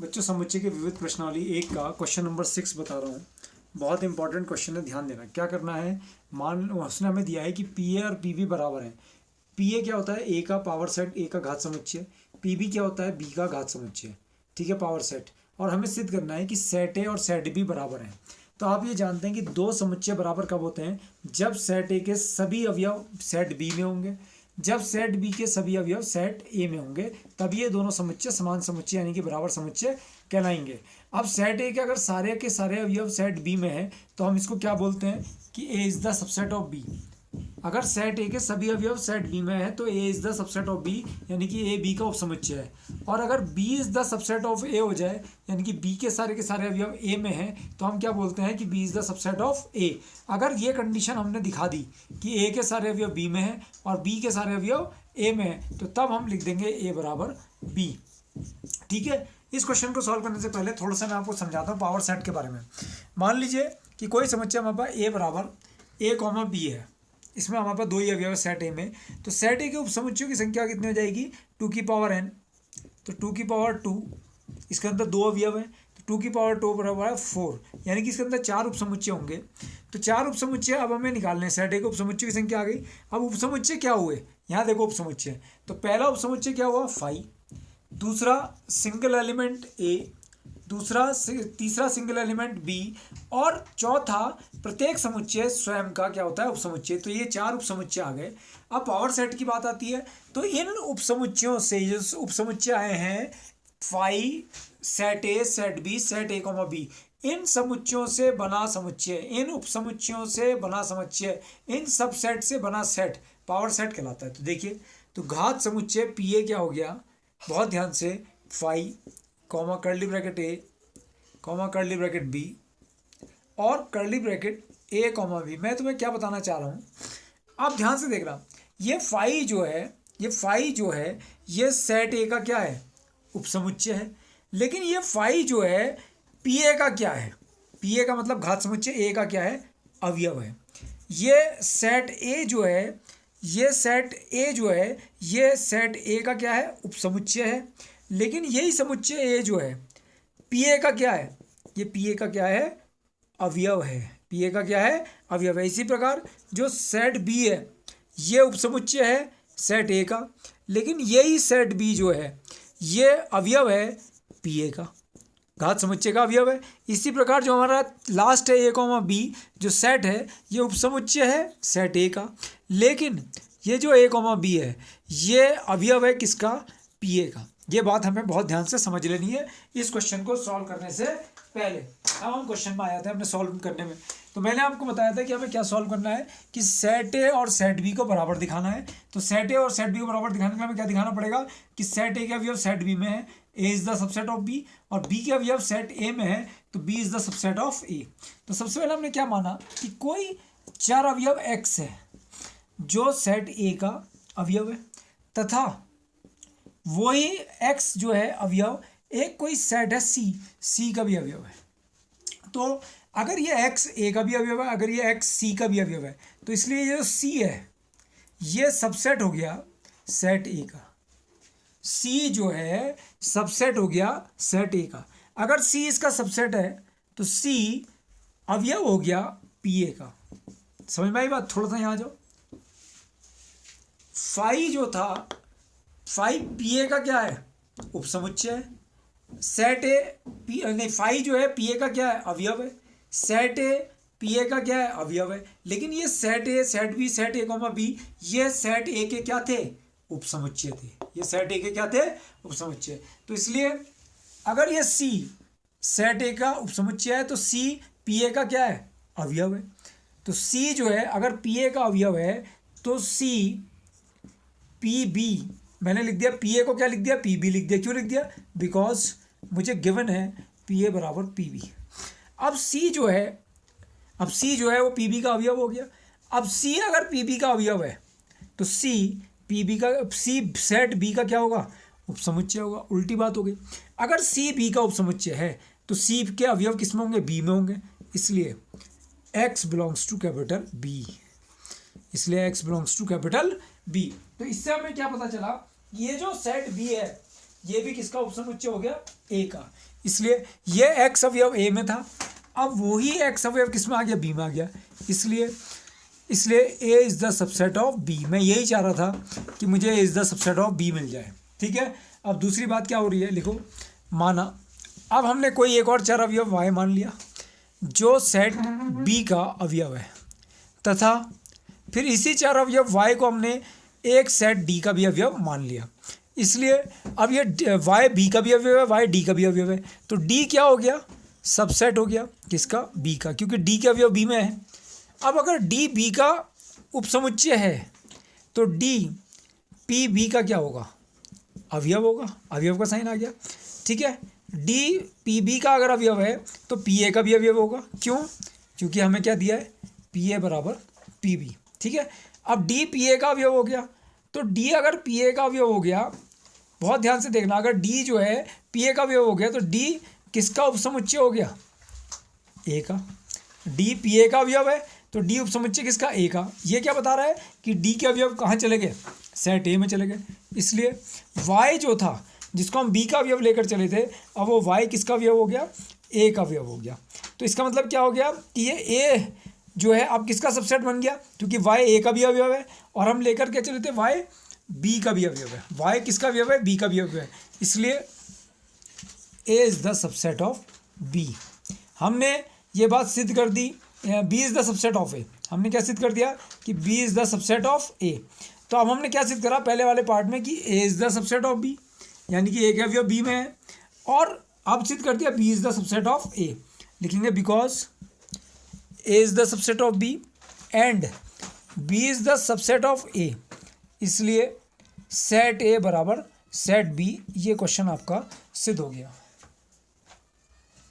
बच्चों समुच्चय के विविध प्रश्नावली 1 का क्वेश्चन नंबर 6 बता रहा हूँ। बहुत इंपॉर्टेंट क्वेश्चन है, ध्यान देना। क्या करना है, उसने हमें दिया है कि पी ए और पी बी बराबर है। पी ए क्या होता है, ए का पावर सेट, ए का घात समुच्चय। पी बी क्या होता है, बी का घात समुच्चय। ठीक है, पावर सेट। और हमें सिद्ध करना है कि सेट ए और सेट बी बराबर हैं। तो आप ये जानते हैं कि दो समुच्चय बराबर कब होते हैं, जब सेट ए के सभी अवयव सेट बी में होंगे, जब सेट बी के सभी अवयव सेट ए में होंगे, तब ये दोनों समुच्चय समान समुच्चय यानी कि बराबर समुच्चय कहलाएंगे। अब सेट ए के अगर सारे के सारे अवयव सेट बी में है तो हम इसको क्या बोलते हैं कि A is the subset of B. अगर सेट ए के सभी अवयव सेट बी में है तो A is the subset of B यानी कि ए बी का उपसमुच्चय है। और अगर B is the subset of A हो जाए यानी कि बी के सारे अवयव ए में है तो हम क्या बोलते हैं कि B is the subset of A. अगर ये कंडीशन हमने दिखा दी कि ए के सारे अवयव बी में है और बी के सारे अवयव ए में है तो तब हम लिख देंगे ए बराबर बी। ठीक है, इस क्वेश्चन को सॉल्व करने से पहले थोड़ा सा मैं आपको समझाता हूँ पावर सेट के बारे में। मान लीजिए कि कोई समुच्चय हमारे पास ए बराबर ए कॉमा बी है, इसमें हमारे पास दो ही अवयव सेट ए में। तो सेट ए के उपसमुच्चयों की संख्या कितनी हो जाएगी, 2 की पावर n। तो 2 की पावर 2, इसके अंदर दो अवयव हैं तो 2 की पावर 2 बराबर है 4, यानी कि इसके अंदर 4 उपसमुच्चय होंगे। तो 4 उपसमुच्चय अब हमें निकालने हैं। सेट ए के उपसमुच्चय की संख्या आ गई। अब उपसमुच्चय क्या हुए, यहाँ देखो उपसमुच्चय। तो पहला उपसमुच्चय क्या हुआ 5, दूसरा सिंगल एलिमेंट ए, तीसरा सिंगल एलिमेंट बी, और चौथा प्रत्येक समुच्चय स्वयं का क्या होता है उपसमुच्चय। तो ये 4 उपसमुच्चय आ गए। अब पावर सेट की बात आती है तो इन उपसमुच्चयों से जो उपसमुच्चय आए हैं 5, set A, set B, set A comma B, इन समुच्चयों से बना समुच्चय, इन उपसमुच्चयों से बना समुच्चय, इन सब सेट से बना सेट पावर सेट कहलाता है। तो देखिए, तो घात समुच्चय पी ए क्या हो गया, बहुत ध्यान से, 5 कॉमा कर्ली ब्रैकेट ए कॉमा कर्ली ब्रैकेट बी और कर्ली ब्रैकेट ए कॉमा बी। मैं तुम्हें क्या बताना चाह रहा हूँ, आप ध्यान से देखना। ये 5 जो है ये सेट ए का क्या है उपसमुच्चय है, लेकिन ये 5 जो है पी ए का क्या है, पी ए का मतलब घात समुच्चय, ए का क्या है अवयव है। ये सेट ए जो है ये सेट ए का क्या है उपसमुच्चय है, लेकिन यही समुच्चय ए जो है पी ए का क्या है, ये पी ए का क्या है अवयव है, पी ए का क्या है अवयव है। इसी प्रकार जो सेट बी है ये उपसमुच्चय है सेट ए का, लेकिन यही सेट बी जो है ये अवयव है पी ए का, घात समुच्चय का अवयव है। इसी प्रकार जो हमारा लास्ट है ए कॉमा बी जो सेट है ये उपसमुच्चय है सेट ए का, लेकिन ये जो ए कॉमा बी है ये अवयव है किसका, पी ए का। ये बात हमें बहुत ध्यान से समझ लेनी है इस क्वेश्चन को सॉल्व करने से पहले। अब हम क्वेश्चन में आया था हमने सॉल्व करने में, तो मैंने आपको बताया था कि हमें क्या सॉल्व करना है कि सेट ए और सेट बी को बराबर दिखाना है। तो सेट ए और सेट बी को बराबर दिखाने के लिए हमें क्या दिखाना पड़ेगा कि सेट ए के अवयव सेट बी में है, A is the subset of B, और बी के अवयव सेट ए में है तो B is the subset of A. तो सबसे पहले हमने क्या माना कि कोई चार अवयव एक्स है जो सेट ए का अवयव है, तथा वही एक्स जो है अवयव एक कोई सेट है सी का भी अवयव है। तो अगर ये एक्स ए का भी अवयव है, अगर ये एक्स सी का भी अवयव है, तो इसलिए ये जो सी है ये सबसेट हो गया सेट ए का, सी जो है सबसेट हो गया सेट ए का। अगर सी इसका सबसेट है तो सी अवयव हो गया पी ए का। समझ में आई बात, थोड़ा सा यहाँ जाओ। 5 जो था 5 पी ए का क्या है उपसमुच्चय है, सेट ए पी नहीं 5 जो है पी ए का क्या है अवयव है, सेट ए पी ए का क्या है अवयव है, लेकिन ये set A, set B, set A comma B ये सेट ए के क्या थे उपसमुच्चय थे, ये सेट ए के क्या थे उपसमुच्चय। तो इसलिए अगर ये सी सेट ए का उपसमुच्चय है तो सी पी ए का क्या है अवयव है। तो सी जो है अगर पी ए का अवयव है तो सी पी बी, मैंने लिख दिया पी ए को क्या लिख दिया पी बी लिख दिया। क्यों लिख दिया, बिकॉज मुझे गिवन है पी ए बराबर पी बी। अब सी जो है वो पी बी का अवयव हो गया। अब सी अगर पी बी का अवयव है तो सी पी बी का सी सेट बी का क्या होगा उपसमुच्चय होगा। उल्टी बात हो गई, अगर सी बी का उपसमुच्चय है तो सी के अवयव किस में होंगे बी में होंगे, इसलिए x belongs to capital B, इसलिए x belongs to capital B. तो इससे हमें क्या पता चला, ये जो सेट बी है ये भी किसका उपसमुच्चय हो गया ए का। इसलिए ये एक्स अवयव ए में था, अब वही एक्स अवयव किस में आ गया, बी में आ गया। इसलिए A is the subset of B. मैं यही चाह रहा था कि मुझे A is the subset of B मिल जाए। ठीक है, अब दूसरी बात क्या हो रही है, लिखो। माना अब हमने कोई एक और चार अवयव वाई मान लिया जो सेट बी का अवयव है, तथा फिर इसी चार अवयव वाई को हमने एक सेट डी का भी अवयव मान लिया। इसलिए अब ये वाई बी का भी अवयव है, वाई डी का भी अवयव है, तो डी क्या हो गया, सबसेट हो गया किसका, बी का, क्योंकि डी के अवयव बी में है। अब अगर डी बी का उपसमुच्चय है तो डी पी बी का क्या होगा, अवयव होगा, अवयव का साइन आ गया। ठीक है, डी पी बी का अगर अवयव है तो पी ए का भी अवयव होगा। क्यों, क्योंकि हमें क्या दिया है, पी ए बराबर पी बी। ठीक है, अब डी पी ए का अवयव हो गया, तो डी अगर पी ए का अवयव हो गया, बहुत ध्यान से देखना, अगर डी जो है पी ए का अवयव हो गया तो डी किसका उपसमुच्चय हो गया, ए का। डी पी ए का अवयव है तो डी उपसमुच्चय किसका, ए का। ये क्या बता रहा है कि डी के अवयव कहाँ चले गए, सेट ए में चले गए। इसलिए वाई जो था जिसको हम बी का अवयव लेकर चले थे, अब वो वाई किसका अवयव हो गया, ए का अवयव हो गया। तो इसका मतलब क्या हो गया कि ये ए जो है अब किसका सबसेट बन गया, क्योंकि वाई ए का भी अवयव है और हम लेकर के चले थे वाई बी का भी अवयव है। वाई किसका अवयव है, बी का भी अवयव है, इसलिए A is the subset of B. हमने ये बात सिद्ध कर दी, B is the subset of A. हमने क्या सिद्ध कर दिया कि B is the subset of A. तो अब हमने क्या सिद्ध करा पहले वाले पार्ट में कि A is the subset of B, यानी कि ए का अवयव बी में है, और अब सिद्ध कर दिया B is the subset of A. लिखेंगे because A is the subset of B and B is the subset of A, इसलिए सेट ए बराबर सेट बी। ये क्वेश्चन आपका सिद्ध हो गया।